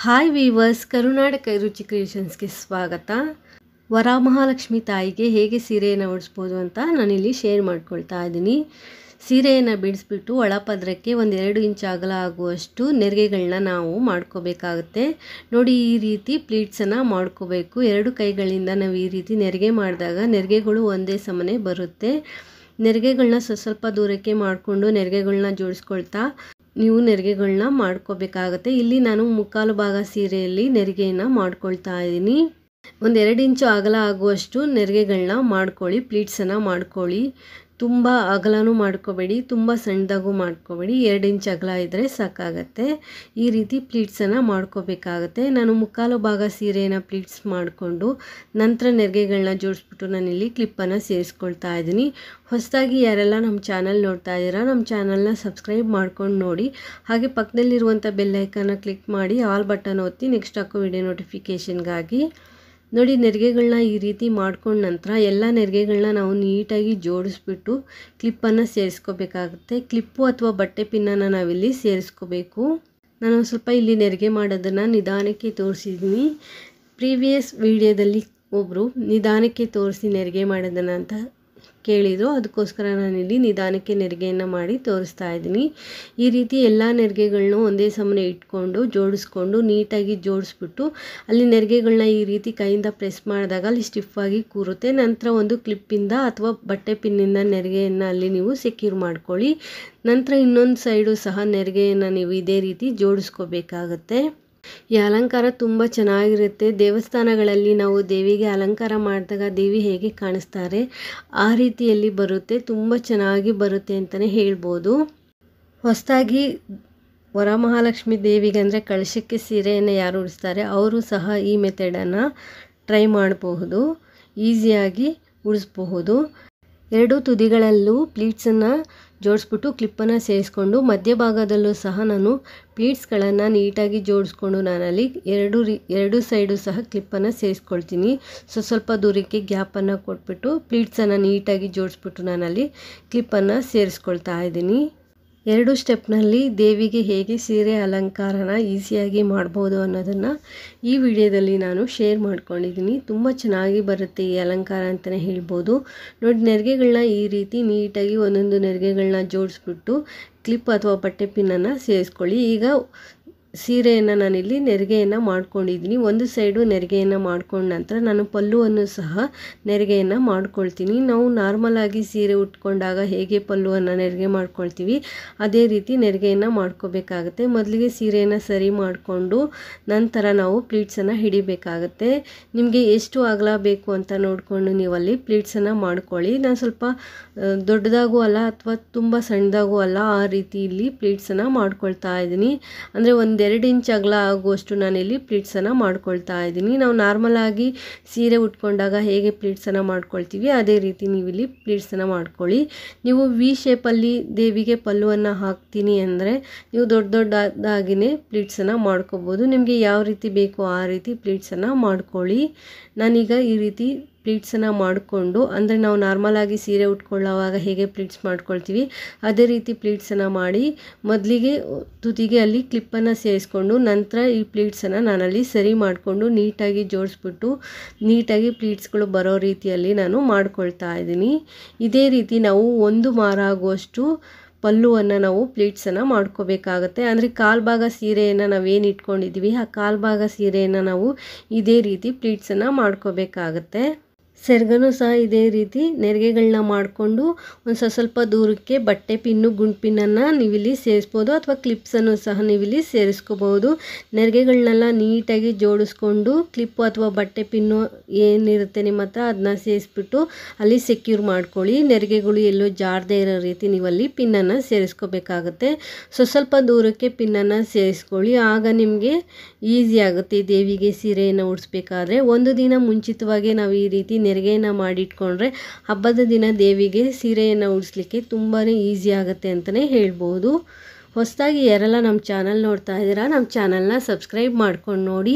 Hi viewers, ಕರುನಾಟಕ ರುಚಿ ಕ್ರಿಯೇಷನ್ಸ್ಗೆ ಸ್ವಾಗತ. ವರಮಹಾಲಕ್ಷ್ಮಿ ತಾಯಿಗೆ ಹೇಗೆ ಸೀರೆಯನ್ನು ಉಡಿಸ್ಬೋದು ಅಂತ ನಾನಿಲ್ಲಿ ಶೇರ್ ಮಾಡ್ಕೊಳ್ತಾ ಇದ್ದೀನಿ. ಸೀರೆಯನ್ನು ಬಿಡಿಸ್ಬಿಟ್ಟು ಒಳಪದ್ರಕ್ಕೆ 1-2 ಇಂಚ್ ಅಗಲ ಆಗುವಷ್ಟು ನೆರಿಗೆಗಳನ್ನ ನಾವು ಮಾಡ್ಕೋಬೇಕಾಗುತ್ತೆ. ನೋಡಿ, ಈ ರೀತಿ ಪ್ಲೀಟ್ಸನ್ನು ಮಾಡ್ಕೋಬೇಕು. 2 ಕೈಗಳಿಂದ ನಾವು ಈ ರೀತಿ ನೆರಿಗೆ ಮಾಡಿದಾಗ ನೆರಿಗೆಗಳು ಒಂದೇ ಸಮನೆ ಬರುತ್ತೆ. ನೆರಿಗೆಗಳನ್ನ ಸ್ವಲ್ಪ ದೂರಕ್ಕೆ ಮಾಡಿಕೊಂಡು ನೆರಿಗೆಗಳನ್ನ ಜೋಡಿಸ್ಕೊಳ್ತಾ ನೀವು ನೆರಿಗೆಗಳನ್ನ ಮಾಡ್ಕೋಬೇಕಾಗತ್ತೆ. ಇಲ್ಲಿ ನಾನು ಮುಕ್ಕಾಲು ಭಾಗ ಸೀರೆಯಲ್ಲಿ ನೆರಿಗೆಯನ್ನು ಮಾಡ್ಕೊಳ್ತಾ ಇದ್ದೀನಿ. 1-2 ಇಂಚು ಅಗಲ ಆಗುವಷ್ಟು ನೆರಿಗೆಗಳನ್ನ ಮಾಡ್ಕೊಳ್ಳಿ. ಪ್ಲೀಟ್ಸನ್ನು ಮಾಡ್ಕೊಳ್ಳಿ. ತುಂಬ ಅಗಲನೂ ಮಾಡ್ಕೋಬೇಡಿ, ತುಂಬ ಸಣ್ಣದಾಗೂ ಮಾಡ್ಕೋಬೇಡಿ. 2 ಇಂಚ್ ಅಗಲ ಇದ್ದರೆ ಸಾಕಾಗತ್ತೆ. ಈ ರೀತಿ ಪ್ಲೀಟ್ಸನ್ನು ಮಾಡ್ಕೋಬೇಕಾಗತ್ತೆ. ನಾನು ಮುಕ್ಕಾಲು ಭಾಗ ಸೀರೆಯನ್ನು ಪ್ಲೀಟ್ಸ್ ಮಾಡಿಕೊಂಡು ನಂತರ ನೆರಿಗೆಗಳನ್ನ ಜೋಡಿಸ್ಬಿಟ್ಟು ನಾನಿಲ್ಲಿ ಕ್ಲಿಪ್ಪನ್ನು ಸೇರಿಸ್ಕೊಳ್ತಾ ಇದ್ದೀನಿ. ಹೊಸದಾಗಿ ಯಾರೆಲ್ಲ ನಮ್ಮ ಚಾನಲ್ ನೋಡ್ತಾ ಇದ್ದೀರಾ, ನಮ್ಮ ಚಾನಲ್ನ ಸಬ್ಸ್ಕ್ರೈಬ್ ಮಾಡ್ಕೊಂಡು ನೋಡಿ. ಹಾಗೆ ಪಕ್ಕದಲ್ಲಿರುವಂಥ ಬೆಲ್ ಐಕನ್ನ ಕ್ಲಿಕ್ ಮಾಡಿ ಆಲ್ ಬಟನ್ ಒತ್ತಿ ನೆಕ್ಸ್ಟ್ ಹಾಕೋ ವಿಡಿಯೋ ನೋಟಿಫಿಕೇಷನ್ಗಾಗಿ. ನೋಡಿ, ನೆರಿಗೆಗಳನ್ನ ಈ ರೀತಿ ಮಾಡ್ಕೊಂಡ ನಂತರ ಎಲ್ಲ ನೆರಿಗೆಗಳನ್ನ ನಾವು ನೀಟಾಗಿ ಜೋಡಿಸ್ಬಿಟ್ಟು ಕ್ಲಿಪ್ಪನ್ನು ಸೇರಿಸ್ಕೋಬೇಕಾಗುತ್ತೆ. ಕ್ಲಿಪ್ಪು ಅಥವಾ ಬಟ್ಟೆ ಪಿನ್ನನ್ನು ನಾವಿಲ್ಲಿ ಸೇರಿಸ್ಕೋಬೇಕು. ನಾನು ಸ್ವಲ್ಪ ಇಲ್ಲಿ ನೆರಿಗೆ ಮಾಡೋದನ್ನು ನಿಧಾನಕ್ಕೆ ತೋರಿಸಿದ್ದೀನಿ. ಪ್ರೀವಿಯಸ್ ವಿಡಿಯೋದಲ್ಲಿ ಒಬ್ಬರು ನಿಧಾನಕ್ಕೆ ತೋರಿಸಿ ನೆರಿಗೆ ಮಾಡೋದನ್ನು ಅಂತ ಕೇಳಿದರು. ಅದಕ್ಕೋಸ್ಕರ ನಾನಿಲ್ಲಿ ನಿಧಾನಕ್ಕೆ ನೆರಿಗೆಯನ್ನು ಮಾಡಿ ತೋರಿಸ್ತಾ ಇದ್ದೀನಿ. ಈ ರೀತಿ ಎಲ್ಲ ನೆರಿಗೆಗಳನ್ನೂ ಒಂದೇ ಸಮನೆ ಇಟ್ಕೊಂಡು ಜೋಡಿಸ್ಕೊಂಡು ನೀಟಾಗಿ ಜೋಡಿಸ್ಬಿಟ್ಟು ಅಲ್ಲಿ ನೆರಿಗೆಗಳನ್ನ ಈ ರೀತಿ ಕೈಯಿಂದ ಪ್ರೆಸ್ ಮಾಡಿದಾಗ ಅಲ್ಲಿ ಸ್ಟಿಫಾಗಿ ಕೂರುತ್ತೆ. ನಂತರ ಒಂದು ಕ್ಲಿಪ್ಪಿಂದ ಅಥವಾ ಬಟ್ಟೆ ಪಿನ್ನಿಂದ ನೆರಿಗೆಯನ್ನು ಅಲ್ಲಿ ನೀವು ಸೆಕ್ಯೂರ್ ಮಾಡ್ಕೊಳ್ಳಿ. ನಂತರ ಇನ್ನೊಂದು ಸೈಡು ಸಹ ನೆರಿಗೆಯನ್ನು ನೀವು ಇದೇ ರೀತಿ ಜೋಡಿಸ್ಕೋಬೇಕಾಗತ್ತೆ. ಈ ಅಲಂಕಾರ ತುಂಬ ಚೆನ್ನಾಗಿರುತ್ತೆ. ದೇವಸ್ಥಾನಗಳಲ್ಲಿ ನಾವು ದೇವಿಗೆ ಅಲಂಕಾರ ಮಾಡಿದಾಗ ದೇವಿ ಹೇಗೆ ಕಾಣಿಸ್ತಾರೆ ಆ ರೀತಿಯಲ್ಲಿ ಬರುತ್ತೆ. ತುಂಬ ಚೆನ್ನಾಗಿ ಬರುತ್ತೆ ಅಂತಲೇ ಹೇಳ್ಬೋದು. ಹೊಸದಾಗಿ ವರಮಹಾಲಕ್ಷ್ಮಿ ದೇವಿಗೆ ಅಂದರೆ ಕಳಶಕ್ಕೆ ಸೀರೆಯನ್ನು ಯಾರು ಉಡಿಸ್ತಾರೆ ಅವರು ಸಹ ಈ ಮೆಥಡನ್ನು ಟ್ರೈ ಮಾಡಬಹುದು. ಈಸಿಯಾಗಿ ಉಡಿಸ್ಬಹುದು. 2 ತುದಿಗಳಲ್ಲೂ ಪ್ಲೀಟ್ಸನ್ನು ಜೋಡಿಸ್ಬಿಟ್ಟು ಕ್ಲಿಪ್ಪನ್ನು ಸೇರಿಸ್ಕೊಂಡು ಮಧ್ಯಭಾಗದಲ್ಲೂ ಸಹ ನಾನು ಪ್ಲೀಟ್ಸ್ಗಳನ್ನು ನೀಟಾಗಿ ಜೋಡಿಸ್ಕೊಂಡು ನಾನಲ್ಲಿ ಎರಡು ಸೈಡು ಸಹ ಕ್ಲಿಪ್ಪನ್ನು ಸೇರಿಸ್ಕೊಳ್ತೀನಿ. ಸ್ವಲ್ಪ ದೂರಕ್ಕೆ ಗ್ಯಾಪನ್ನು ಕೊಟ್ಬಿಟ್ಟು ಪ್ಲೀಟ್ಸನ್ನು ನೀಟಾಗಿ ಜೋಡಿಸ್ಬಿಟ್ಟು ನಾನಲ್ಲಿ ಕ್ಲಿಪ್ಪನ್ನು ಸೇರಿಸ್ಕೊಳ್ತಾ ಇದ್ದೀನಿ. 2 ಸ್ಟೆಪ್ನಲ್ಲಿ ದೇವಿಗೆ ಹೇಗೆ ಸೀರೆ ಅಲಂಕಾರನ ಈಸಿಯಾಗಿ ಮಾಡ್ಬೋದು ಅನ್ನೋದನ್ನು ಈ ವಿಡಿಯೋದಲ್ಲಿ ನಾನು ಶೇರ್ ಮಾಡ್ಕೊಂಡಿದ್ದೀನಿ. ತುಂಬ ಚೆನ್ನಾಗಿ ಬರುತ್ತೆ ಈ ಅಲಂಕಾರ ಅಂತಲೇ ಹೇಳ್ಬೋದು. ನೋಡಿ, ನೆರಿಗೆಗಳನ್ನ ಈ ರೀತಿ ನೀಟಾಗಿ ಒಂದೊಂದು ನೆರಿಗೆಗಳನ್ನ ಜೋಡಿಸ್ಬಿಟ್ಟು ಕ್ಲಿಪ್ ಅಥವಾ ಬಟ್ಟೆ ಪಿನ್ನನ್ನು ಸೇರಿಸ್ಕೊಳ್ಳಿ. ಈಗ ಸೀರೆಯನ್ನು ನಾನಿಲ್ಲಿ ನೆರಿಗೆಯನ್ನು ಮಾಡ್ಕೊಂಡಿದ್ದೀನಿ. ಒಂದು ಸೈಡು ನೆರಿಗೆಯನ್ನು ಮಾಡ್ಕೊಂಡ ನಂತರ ನಾನು ಪಲ್ಲುವನ್ನು ಸಹ ನೆರಿಗೆಯನ್ನು ಮಾಡ್ಕೊಳ್ತೀನಿ. ನಾವು ನಾರ್ಮಲ್ ಆಗಿ ಸೀರೆ ಉಟ್ಕೊಂಡಾಗ ಹೇಗೆ ಪಲ್ಲುವನ್ನು ನೆರಿಗೆ ಮಾಡ್ಕೊಳ್ತೀವಿ ಅದೇ ರೀತಿ ನೆರಿಗೆಯನ್ನು ಮಾಡ್ಕೋಬೇಕಾಗತ್ತೆ. ಮೊದಲಿಗೆ ಸೀರೆಯನ್ನು ಸರಿ ಮಾಡಿಕೊಂಡು ನಂತರ ನಾವು ಪ್ಲೀಟ್ಸನ್ನು ಹಿಡಿಬೇಕಾಗತ್ತೆ. ನಿಮಗೆ ಎಷ್ಟು ಅಗಲ ಬೇಕು ಅಂತ ನೋಡಿಕೊಂಡು ನೀವಲ್ಲಿ ಪ್ಲೀಟ್ಸನ್ನು ಮಾಡ್ಕೊಳ್ಳಿ. ನಾನು ಸ್ವಲ್ಪ ದೊಡ್ಡದಾಗೂ ಅಲ್ಲ ಅಥವಾ ತುಂಬ ಸಣ್ಣದಾಗೂ ಅಲ್ಲ, ಆ ರೀತಿ ಇಲ್ಲಿ ಪ್ಲೀಟ್ಸನ್ನು ಮಾಡ್ಕೊಳ್ತಾ ಇದ್ದೀನಿ. ಅಂದರೆ 1-2 ಇಂಚ್ ಅಗಲ ಆಗುವಷ್ಟು ನಾನಿಲ್ಲಿ ಪ್ಲೀಟ್ಸನ್ನು ಮಾಡ್ಕೊಳ್ತಾ ಇದ್ದೀನಿ. ನಾವು ನಾರ್ಮಲ್ ಆಗಿ ಸೀರೆ ಉಟ್ಕೊಂಡಾಗ ಹೇಗೆ ಪ್ಲೀಟ್ಸನ್ನು ಮಾಡ್ಕೊಳ್ತೀವಿ ಅದೇ ರೀತಿ ನೀವಿಲ್ಲಿ ಪ್ಲೀಟ್ಸನ್ನು ಮಾಡ್ಕೊಳ್ಳಿ. ನೀವು ವಿ ಶೇಪಲ್ಲಿ ದೇವಿಗೆ ಪಲ್ಲುವನ್ನು ಹಾಕ್ತೀನಿ ಅಂದರೆ ನೀವು ದೊಡ್ಡದಾಗಿಯೇ ಪ್ಲೀಟ್ಸನ್ನು ಮಾಡ್ಕೋಬೋದು. ನಿಮಗೆ ಯಾವ ರೀತಿ ಬೇಕೋ ಆ ರೀತಿ ಪ್ಲೀಟ್ಸನ್ನು ಮಾಡ್ಕೊಳ್ಳಿ. ನಾನೀಗ ಈ ರೀತಿ ಪ್ಲೀಟ್ಸನ್ನು ಮಾಡಿಕೊಂಡು, ಅಂದರೆ ನಾವು ನಾರ್ಮಲ್ ಆಗಿ ಸೀರೆ ಉಟ್ಕೊಳ್ಳೋವಾಗ ಹೇಗೆ ಪ್ಲೀಟ್ಸ್ ಮಾಡ್ಕೊಳ್ತೀವಿ ಅದೇ ರೀತಿ ಪ್ಲೀಟ್ಸನ್ನು ಮಾಡಿ ಮೊದಲಿಗೆ ತುದಿಗೆ ಅಲ್ಲಿ ಕ್ಲಿಪ್ಪನ್ನು ಸೇರಿಸ್ಕೊಂಡು ನಂತರ ಈ ಪ್ಲೀಟ್ಸನ್ನು ನಾನಲ್ಲಿ ಸರಿ ಮಾಡಿಕೊಂಡು ನೀಟಾಗಿ ಜೋಡಿಸ್ಬಿಟ್ಟು ನೀಟಾಗಿ ಪ್ಲೀಟ್ಸ್ಗಳು ಬರೋ ರೀತಿಯಲ್ಲಿ ನಾನು ಮಾಡ್ಕೊಳ್ತಾ ಇದ್ದೀನಿ. ಇದೇ ರೀತಿ ನಾವು 1 ಮಾರ ಆಗುವಷ್ಟು ಪಲ್ಲುವನ್ನು ನಾವು ಪ್ಲೀಟ್ಸನ್ನು ಮಾಡ್ಕೋಬೇಕಾಗತ್ತೆ. ಅಂದರೆ ಕಾಲ್ಭಾಗ ಸೀರೆಯನ್ನು ನಾವೇನು ಇಟ್ಕೊಂಡಿದ್ದೀವಿ ಆ ಕಾಲ್ಭಾಗ ಸೀರೆಯನ್ನು ನಾವು ಇದೇ ರೀತಿ ಪ್ಲೀಟ್ಸನ್ನು ಮಾಡ್ಕೋಬೇಕಾಗತ್ತೆ. ಸೆರಗನ್ನು ಸಹ ಇದೇ ರೀತಿ ನೆರಿಗೆಗಳನ್ನ ಮಾಡಿಕೊಂಡು ಒಂದು ಸ್ವಲ್ಪ ದೂರಕ್ಕೆ ಬಟ್ಟೆ ಪಿನ್ನು ಗುಂಡು ಪಿನ್ನನ್ನು ನೀವಿಲ್ಲಿ ಸೇರಿಸ್ಬೋದು ಅಥವಾ ಕ್ಲಿಪ್ಸನ್ನು ಸಹ ನೀವಿಲ್ಲಿ ಸೇರಿಸ್ಕೋಬೋದು. ನೆರಿಗೆಗಳನ್ನೆಲ್ಲ ನೀಟಾಗಿ ಜೋಡಿಸ್ಕೊಂಡು ಕ್ಲಿಪ್ಪು ಅಥವಾ ಬಟ್ಟೆ ಪಿನ್ನು ಏನಿರುತ್ತೆ ನಿಮ್ಮ ಹತ್ರ ಅದನ್ನ ಸೇರಿಸ್ಬಿಟ್ಟು ಅಲ್ಲಿ ಸೆಕ್ಯೂರ್ ಮಾಡ್ಕೊಳ್ಳಿ. ನೆರಿಗೆಗಳು ಎಲ್ಲೋ ಜಾರದೇ ಇರೋ ರೀತಿ ನೀವಲ್ಲಿ ಪಿನ್ನನ್ನು ಸೇರಿಸ್ಕೋಬೇಕಾಗತ್ತೆ. ಸ್ವಲ್ಪ ದೂರಕ್ಕೆ ಪಿನ್ನನ್ನು ಸೇರಿಸ್ಕೊಳ್ಳಿ. ಆಗ ನಿಮಗೆ ಈಸಿ ಆಗುತ್ತೆ ದೇವಿಗೆ ಸೀರೆಯನ್ನು ಉಡಿಸ್ಬೇಕಾದ್ರೆ. ಒಂದು ದಿನ ಮುಂಚಿತವಾಗಿ ನಾವು ಈ ರೀತಿ ನೆರಿಗೆಯನ್ನು ಮಾಡಿಟ್ಕೊಂಡ್ರೆ ಹಬ್ಬದ ದಿನ ದೇವಿಗೆ ಸೀರೆಯನ್ನು ಉಡಿಸ್ಲಿಕ್ಕೆ ತುಂಬಾ ಈಸಿ ಆಗುತ್ತೆ ಅಂತಲೇ ಹೇಳ್ಬೋದು. ಹೊಸದಾಗಿ ಯಾರೆಲ್ಲ ನಮ್ಮ ಚಾನಲ್ ನೋಡ್ತಾ ಇದ್ದೀರಾ ನಮ್ಮ ಚಾನಲ್ನ ಸಬ್ಸ್ಕ್ರೈಬ್ ಮಾಡ್ಕೊಂಡು ನೋಡಿ.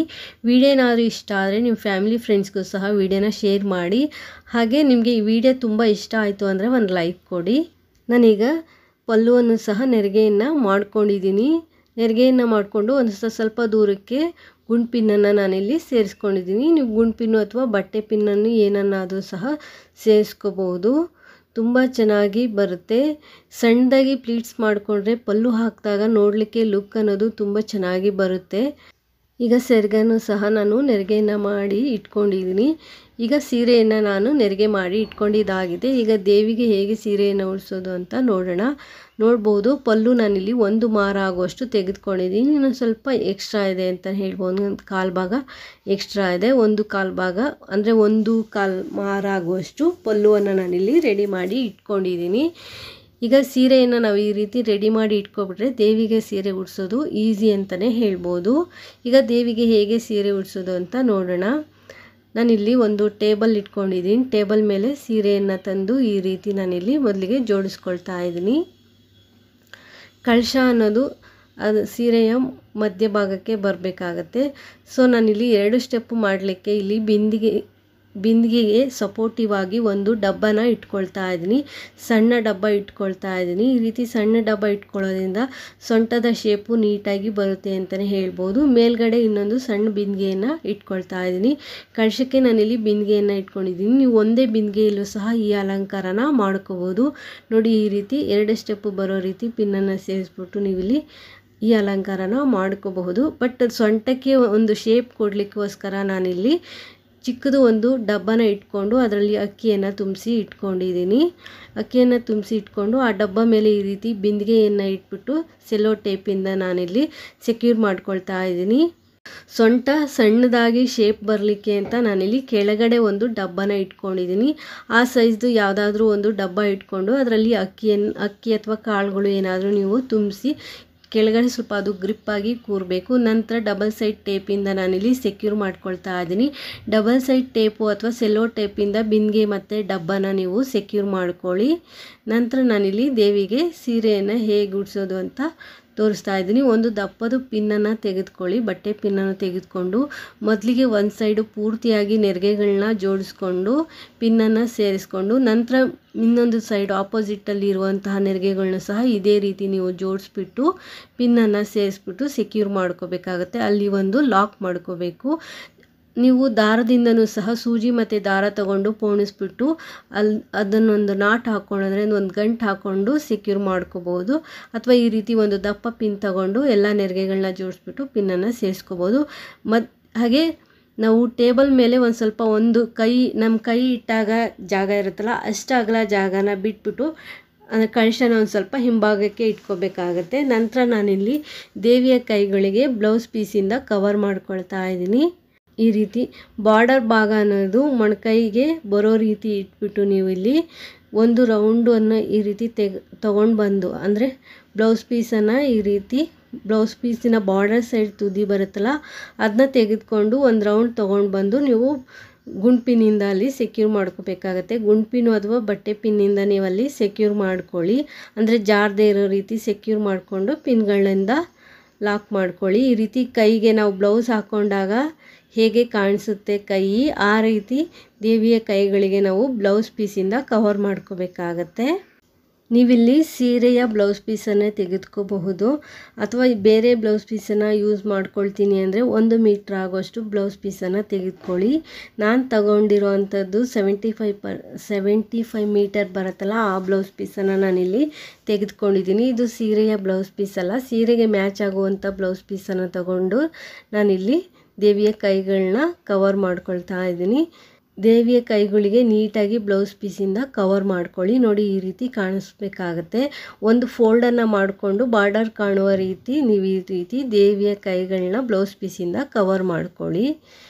ವಿಡಿಯೋ ಏನಾದರೂ ಇಷ್ಟ ಆದರೆ ನಿಮ್ಮ ಫ್ಯಾಮಿಲಿ ಫ್ರೆಂಡ್ಸ್ಗೂ ಸಹ ವಿಡಿಯೋನ ಶೇರ್ ಮಾಡಿ. ಹಾಗೆ ನಿಮಗೆ ಈ ವಿಡಿಯೋ ತುಂಬ ಇಷ್ಟ ಆಯಿತು ಅಂದರೆ ಒಂದು ಲೈಕ್ ಕೊಡಿ. ನಾನೀಗ ಪಲ್ಲುವನ್ನು ಸಹ ನೆರಿಗೆಯನ್ನು ಮಾಡ್ಕೊಂಡಿದ್ದೀನಿ. ನೆರಿಗೆಯನ್ನು ಮಾಡಿಕೊಂಡು ಒಂದು ಸ್ವಲ್ಪ ದೂರಕ್ಕೆ ಗುಂಡು ಪಿನ್ನನ್ನು ನಾನಿಲ್ಲಿ ಸೇರಿಸ್ಕೊಂಡಿದ್ದೀನಿ. ನೀವು ಗುಂಡು ಪಿನ್ನು ಅಥವಾ ಬಟ್ಟೆ ಪಿನ್ನನ್ನು ಏನನ್ನಾದರೂ ಸಹ ಸೇರಿಸ್ಕೋಬಹುದು. ತುಂಬ ಚೆನ್ನಾಗಿ ಬರುತ್ತೆ. ಸಣ್ಣದಾಗಿ ಪ್ಲೀಟ್ಸ್ ಮಾಡಿಕೊಂಡ್ರೆ ಪಲ್ಲು ಹಾಕಿದಾಗ ನೋಡಲಿಕ್ಕೆ ಲುಕ್ ಅನ್ನೋದು ತುಂಬ ಚೆನ್ನಾಗಿ ಬರುತ್ತೆ. ಈಗ ಸೆರಗನ್ನು ಸಹ ನಾನು ನೆರಿಗೆಯನ್ನು ಮಾಡಿ ಇಟ್ಕೊಂಡಿದ್ದೀನಿ. ಈಗ ಸೀರೆಯನ್ನು ನಾನು ನೆರಿಗೆ ಮಾಡಿ ಇಟ್ಕೊಂಡಿದ್ದಾಗಿದೆ. ಈಗ ದೇವಿಗೆ ಹೇಗೆ ಸೀರೆಯನ್ನು ಉಡಿಸೋದು ಅಂತ ನೋಡೋಣ. ನೋಡ್ಬೋದು ಪಲ್ಲು ನಾನಿಲ್ಲಿ 1 ಮಾರ ಆಗುವಷ್ಟು ತೆಗೆದುಕೊಂಡಿದ್ದೀನಿ. ಇನ್ನೊಂದು ಸ್ವಲ್ಪ ಎಕ್ಸ್ಟ್ರಾ ಇದೆ ಅಂತ ಹೇಳ್ಬೋದು. ಒಂದು 1/4 ಭಾಗ ಎಕ್ಸ್ಟ್ರಾ ಇದೆ. 1/4 ಭಾಗ ಅಂದರೆ 1/4 ಮಾರ ಆಗುವಷ್ಟು ಪಲ್ಲುವನ್ನು ನಾನಿಲ್ಲಿ ರೆಡಿ ಮಾಡಿ ಇಟ್ಕೊಂಡಿದ್ದೀನಿ. ಈಗ ಸೀರೆಯನ್ನು ನಾವು ಈ ರೀತಿ ರೆಡಿ ಮಾಡಿ ಇಟ್ಕೊಬಿಟ್ರೆ ದೇವಿಗೆ ಸೀರೆ ಉಡಿಸೋದು ಈಸಿ ಅಂತಲೇ ಹೇಳ್ಬೋದು. ಈಗ ದೇವಿಗೆ ಹೇಗೆ ಸೀರೆ ಉಡಿಸೋದು ಅಂತ ನೋಡೋಣ. ನಾನಿಲ್ಲಿ ಒಂದು ಟೇಬಲ್ ಇಟ್ಕೊಂಡಿದ್ದೀನಿ. ಟೇಬಲ್ ಮೇಲೆ ಸೀರೆಯನ್ನು ತಂದು ಈ ರೀತಿ ನಾನಿಲ್ಲಿ ಮೊದಲಿಗೆ ಜೋಡಿಸ್ಕೊಳ್ತಾ ಇದ್ದೀನಿ. ಕಳಶ ಅನ್ನೋದು ಅದು ಸೀರೆಯ ಮಧ್ಯಭಾಗಕ್ಕೆ ಬರಬೇಕಾಗತ್ತೆ. ಸೊ ನಾನಿಲ್ಲಿ 2 ಸ್ಟೆಪ್ ಮಾಡಲಿಕ್ಕೆ ಇಲ್ಲಿ ಬಿಂದಿಗೆಗೆ ಸಪೋರ್ಟಿವ್ ಆಗಿ ಒಂದು ಡಬ್ಬನ ಇಟ್ಕೊಳ್ತಾ ಇದ್ದೀನಿ. ಸಣ್ಣ ಡಬ್ಬ ಇಟ್ಕೊಳ್ತಾ ಇದ್ದೀನಿ. ಈ ರೀತಿ ಸಣ್ಣ ಡಬ್ಬ ಇಟ್ಕೊಳ್ಳೋದ್ರಿಂದ ಸೊಂಟದ ಶೇಪು ನೀಟಾಗಿ ಬರುತ್ತೆ ಅಂತಲೇ ಹೇಳ್ಬೋದು. ಮೇಲ್ಗಡೆ ಇನ್ನೊಂದು ಸಣ್ಣ ಬಿಂದಿಗೆಯನ್ನು ಇಟ್ಕೊಳ್ತಾ ಇದ್ದೀನಿ. ಕಳಶಕ್ಕೆ ನಾನಿಲ್ಲಿ ಬಿಂದಿಗೆಯನ್ನು ಇಟ್ಕೊಂಡಿದ್ದೀನಿ. ನೀವು ಒಂದೇ ಬಿಂದಿಗೆಯಲ್ಲೂ ಸಹ ಈ ಅಲಂಕಾರನ ಮಾಡ್ಕೋಬೋದು. ನೋಡಿ ಈ ರೀತಿ 2 ಸ್ಟೆಪ್ಪು ಬರೋ ರೀತಿ ಪಿನ್ನನ್ನು ಸೇರಿಸ್ಬಿಟ್ಟು ನೀವಿಲ್ಲಿ ಈ ಅಲಂಕಾರನ ಮಾಡ್ಕೋಬಹುದು. ಬಟ್ ಸೊಂಟಕ್ಕೆ ಒಂದು ಶೇಪ್ ಕೊಡಲಿಕ್ಕೋಸ್ಕರ ನಾನಿಲ್ಲಿ ಚಿಕ್ಕದು ಒಂದು ಡಬ್ಬನ ಇಟ್ಕೊಂಡು ಅದರಲ್ಲಿ ಅಕ್ಕಿಯನ್ನು ತುಂಬಿಸಿ ಇಟ್ಕೊಂಡಿದ್ದೀನಿ. ಅಕ್ಕಿಯನ್ನು ತುಂಬಿಸಿ ಇಟ್ಕೊಂಡು ಆ ಡಬ್ಬ ಮೇಲೆ ಈ ರೀತಿ ಬಿಂದಿಗೆಯನ್ನು ಇಟ್ಬಿಟ್ಟು ಸೆಲ್ಲೋ ಟೇಪಿಂದ ನಾನಿಲ್ಲಿ ಸೆಕ್ಯೂರ್ ಮಾಡ್ಕೊಳ್ತಾ ಇದ್ದೀನಿ. ಸೊಂಟ ಸಣ್ಣದಾಗಿ ಶೇಪ್ ಬರಲಿಕ್ಕೆ ಅಂತ ನಾನಿಲ್ಲಿ ಕೆಳಗಡೆ ಒಂದು ಡಬ್ಬನ ಇಟ್ಕೊಂಡಿದ್ದೀನಿ. ಆ ಸೈಜ್ದು ಯಾವುದಾದ್ರೂ ಒಂದು ಡಬ್ಬ ಇಟ್ಕೊಂಡು ಅದರಲ್ಲಿ ಅಕ್ಕಿ ಅಥವಾ ಕಾಳುಗಳು ಏನಾದರೂ ನೀವು ತುಂಬಿಸಿ ಕೆಳಗಡೆ ಸ್ವಲ್ಪ ಅದು ಗ್ರಿಪ್ಪಾಗಿ ಕೂರಬೇಕು. ನಂತರ ಡಬಲ್ ಸೈಡ್ ಟೇಪಿಂದ ನಾನಿಲ್ಲಿ ಸೆಕ್ಯೂರ್ ಮಾಡ್ಕೊಳ್ತಾ ಇದ್ದೀನಿ. ಡಬಲ್ ಸೈಡ್ ಟೇಪು ಅಥವಾ ಸೆಲ್ಲೋ ಟೇಪಿಂದ ಬಿಂದಿಗೆ ಮತ್ತು ಡಬ್ಬನ ನೀವು ಸೆಕ್ಯೂರ್ ಮಾಡ್ಕೊಳ್ಳಿ. ನಂತರ ನಾನಿಲ್ಲಿ ದೇವಿಗೆ ಸೀರೆಯನ್ನು ಹೇಗೆ ಉಡಿಸೋದು ಅಂತ ತೋರಿಸ್ತಾ ಇದ್ದೀನಿ. ಒಂದು ದಪ್ಪದ ಪಿನ್ನನ್ನು ತೆಗೆದುಕೊಳ್ಳಿ. ಬಟ್ಟೆ ಪಿನ್ನನ್ನು ತೆಗೆದುಕೊಂಡು ಮೊದಲಿಗೆ ಒಂದು ಸೈಡು ಪೂರ್ತಿಯಾಗಿ ನೆರಿಗೆಗಳನ್ನ ಜೋಡಿಸ್ಕೊಂಡು ಪಿನ್ನನ್ನು ಸೇರಿಸ್ಕೊಂಡು ನಂತರ ಇನ್ನೊಂದು ಸೈಡ್ ಆಪೋಸಿಟಲ್ಲಿ ಇರುವಂತಹ ನೆರಿಗೆಗಳನ್ನ ಸಹ ಇದೇ ರೀತಿ ನೀವು ಜೋಡಿಸ್ಬಿಟ್ಟು ಪಿನ್ನನ್ನು ಸೇರಿಸ್ಬಿಟ್ಟು ಸೆಕ್ಯೂರ್ ಮಾಡ್ಕೋಬೇಕಾಗತ್ತೆ. ಅಲ್ಲಿ ಒಂದು ಲಾಕ್ ಮಾಡ್ಕೋಬೇಕು. ನೀವು ದಾರದಿಂದನೂ ಸಹ ಸೂಜಿ ಮತ್ತು ದಾರ ತಗೊಂಡು ಪೋಣಿಸ್ಬಿಟ್ಟು ಅದನ್ನೊಂದು ನಾಟ್ ಹಾಕ್ಕೊಂಡ್ರೆ ಒಂದು ಗಂಟು ಹಾಕ್ಕೊಂಡು ಸೆಕ್ಯೂರ್ ಮಾಡ್ಕೋಬೋದು. ಅಥವಾ ಈ ರೀತಿ ಒಂದು ದಪ್ಪ ಪಿನ್ ತಗೊಂಡು ಎಲ್ಲ ನೆರಿಗೆಗಳನ್ನ ಜೋಡಿಸ್ಬಿಟ್ಟು ಪಿನ್ನನ್ನು ಸೇರಿಸ್ಕೋಬೋದು. ಹಾಗೆ ನಾವು ಟೇಬಲ್ ಮೇಲೆ ಒಂದು ಸ್ವಲ್ಪ ನಮ್ಮ ಕೈ ಇಟ್ಟಾಗ ಜಾಗ ಇರುತ್ತಲ್ಲ ಅಷ್ಟು ಅಗಲ ಜಾಗನ ಬಿಟ್ಬಿಟ್ಟು ಕಳಶನ ಒಂದು ಸ್ವಲ್ಪ ಹಿಂಭಾಗಕ್ಕೆ ಇಟ್ಕೋಬೇಕಾಗತ್ತೆ. ನಂತರ ನಾನಿಲ್ಲಿ ದೇವಿಯ ಕೈಗಳಿಗೆ ಬ್ಲೌಸ್ ಪೀಸಿಂದ ಕವರ್ ಮಾಡ್ಕೊಳ್ತಾ ಇದ್ದೀನಿ. ಈ ರೀತಿ ಬಾರ್ಡರ್ ಭಾಗ ಅನ್ನೋದು ಮೊಣಕೈಗೆ ಬರೋ ರೀತಿ ಇಟ್ಬಿಟ್ಟು ನೀವು ಇಲ್ಲಿ ಒಂದು ರೌಂಡನ್ನು ಈ ರೀತಿ ತಗೊಂಡು ಬಂದು ಅಂದರೆ ಬ್ಲೌಸ್ ಪೀಸನ್ನು ಈ ರೀತಿ ಬ್ಲೌಸ್ ಪೀಸಿನ ಬಾರ್ಡರ್ ಸೈಡ್ ತುದಿ ಬರುತ್ತಲ್ಲ ಅದನ್ನ ತೆಗೆದುಕೊಂಡು ಒಂದು ರೌಂಡ್ ತೊಗೊಂಡು ಬಂದು ನೀವು ಗುಂಡು ಪಿನ್ನಿಂದ ಅಲ್ಲಿ ಸೆಕ್ಯೂರ್ ಮಾಡ್ಕೋಬೇಕಾಗತ್ತೆ. ಗುಂಡು ಪಿನ್ನು ಅಥವಾ ಬಟ್ಟೆ ಪಿನ್ನಿಂದ ನೀವು ಅಲ್ಲಿ ಸೆಕ್ಯೂರ್ ಮಾಡ್ಕೊಳ್ಳಿ. ಅಂದರೆ ಜಾರದೇ ಇರೋ ರೀತಿ ಸೆಕ್ಯೂರ್ ಮಾಡಿಕೊಂಡು ಪಿನ್ಗಳಿಂದ ಲಾಕ್ ಮಾಡ್ಕೊಳ್ಳಿ. ಈ ರೀತಿ ಕೈಗೆ ನಾವು ಬ್ಲೌಸ್ ಹಾಕ್ಕೊಂಡಾಗ ಹೇಗೆ ಕಾಣಿಸುತ್ತೆ ಕೈ, ಆ ರೀತಿ ದೇವಿಯ ಕೈಗಳಿಗೆ ನಾವು ಬ್ಲೌಸ್ ಪೀಸಿಂದ ಕವರ್ ಮಾಡ್ಕೋಬೇಕಾಗತ್ತೆ. ನೀವಿಲ್ಲಿ ಸೀರೆಯ ಬ್ಲೌಸ್ ಪೀಸನ್ನೇ ತೆಗೆದುಕೋಬಹುದು ಅಥವಾ ಬೇರೆ ಬ್ಲೌಸ್ ಪೀಸನ್ನು ಯೂಸ್ ಮಾಡ್ಕೊಳ್ತೀನಿ ಅಂದರೆ 1 ಮೀಟ್ರ್ ಆಗೋಷ್ಟು ಬ್ಲೌಸ್ ಪೀಸನ್ನು ತೆಗೆದುಕೊಳ್ಳಿ. ನಾನು ತಗೊಂಡಿರೋ ಅಂಥದ್ದು 75 ಮೀಟರ್ ಬರುತ್ತಲ್ಲ ಆ ಬ್ಲೌಸ್ ಪೀಸನ್ನು ನಾನಿಲ್ಲಿ ತೆಗೆದುಕೊಂಡಿದ್ದೀನಿ. ಇದು ಸೀರೆಯ ಬ್ಲೌಸ್ ಪೀಸ್ ಅಲ್ಲ, ಸೀರೆಗೆ ಮ್ಯಾಚ್ ಆಗುವಂಥ ಬ್ಲೌಸ್ ಪೀಸನ್ನು ತಗೊಂಡು ನಾನಿಲ್ಲಿ ದೇವಿಯ ಕೈಗಳನ್ನ ಕವರ್ ಮಾಡ್ಕೊಳ್ತಾ ಇದ್ದೀನಿ. ದೇವಿಯ ಕೈಗಳಿಗೆ ನೀಟಾಗಿ ಬ್ಲೌಸ್ ಪೀಸಿಂದ ಕವರ್ ಮಾಡ್ಕೊಳ್ಳಿ. ನೋಡಿ ಈ ರೀತಿ ಕಾಣಿಸ್ಬೇಕಾಗತ್ತೆ. ಒಂದು ಫೋಲ್ಡನ್ನು ಮಾಡಿಕೊಂಡು ಬಾರ್ಡರ್ ಕಾಣುವ ರೀತಿ ನೀವು ಈ ರೀತಿ ದೇವಿಯ ಕೈಗಳನ್ನ ಬ್ಲೌಸ್ ಪೀಸಿಂದ ಕವರ್ ಮಾಡ್ಕೊಳ್ಳಿ.